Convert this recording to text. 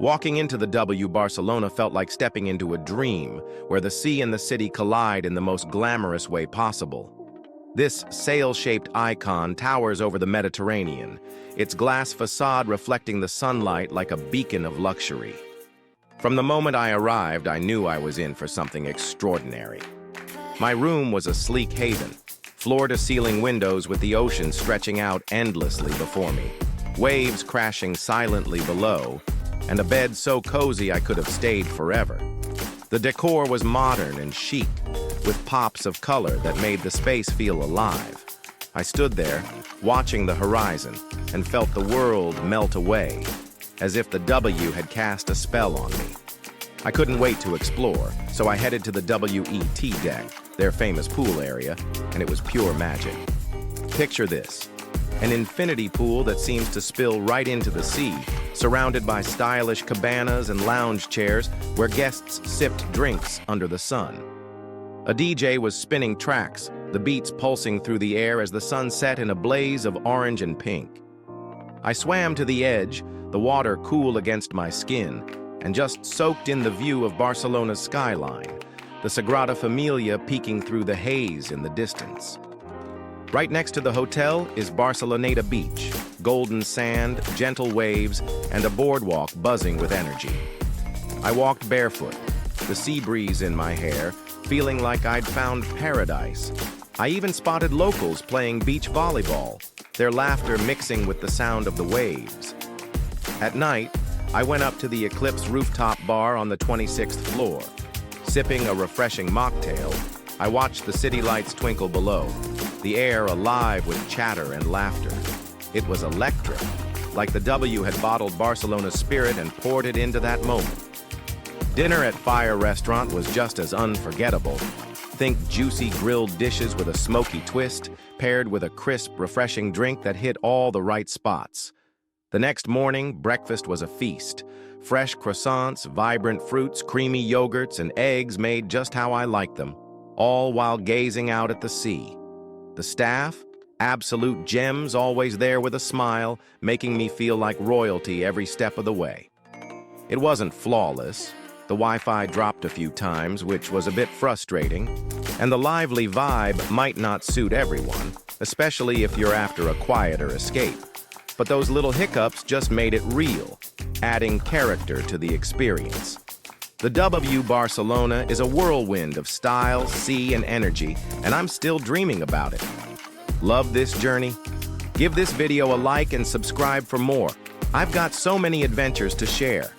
Walking into the W Barcelona felt like stepping into a dream, where the sea and the city collide in the most glamorous way possible. This sail-shaped icon towers over the Mediterranean, its glass facade reflecting the sunlight like a beacon of luxury. From the moment I arrived, I knew I was in for something extraordinary. My room was a sleek haven, floor-to-ceiling windows with the ocean stretching out endlessly before me, waves crashing silently below, and a bed so cozy I could have stayed forever. The decor was modern and chic, with pops of color that made the space feel alive. I stood there, watching the horizon, and felt the world melt away, as if the W had cast a spell on me. I couldn't wait to explore, so I headed to the WET deck, their famous pool area, and it was pure magic. Picture this: an infinity pool that seems to spill right into the sea, surrounded by stylish cabanas and lounge chairs where guests sipped drinks under the sun. A DJ was spinning tracks, the beats pulsing through the air as the sun set in a blaze of orange and pink. I swam to the edge, the water cool against my skin, and just soaked in the view of Barcelona's skyline, the Sagrada Familia peeking through the haze in the distance. Right next to the hotel is Barceloneta Beach, golden sand, gentle waves, and a boardwalk buzzing with energy. I walked barefoot, the sea breeze in my hair, feeling like I'd found paradise. I even spotted locals playing beach volleyball, their laughter mixing with the sound of the waves. At night, I went up to the Eclipse rooftop bar on the 26th floor. Sipping a refreshing mocktail, I watched the city lights twinkle below, the air alive with chatter and laughter. It was electric, like the W had bottled Barcelona's spirit and poured it into that moment. Dinner at Fire Restaurant was just as unforgettable. Think juicy grilled dishes with a smoky twist, paired with a crisp, refreshing drink that hit all the right spots. The next morning, breakfast was a feast. Fresh croissants, vibrant fruits, creamy yogurts, and eggs made just how I liked them, all while gazing out at the sea. The staff? Absolute gems, always there with a smile, making me feel like royalty every step of the way. It wasn't flawless. The Wi-Fi dropped a few times, which was a bit frustrating, and the lively vibe might not suit everyone, especially if you're after a quieter escape. But those little hiccups just made it real, adding character to the experience. The W Barcelona is a whirlwind of style, sea, and energy, and I'm still dreaming about it. Love this journey? Give this video a like and subscribe for more. I've got so many adventures to share.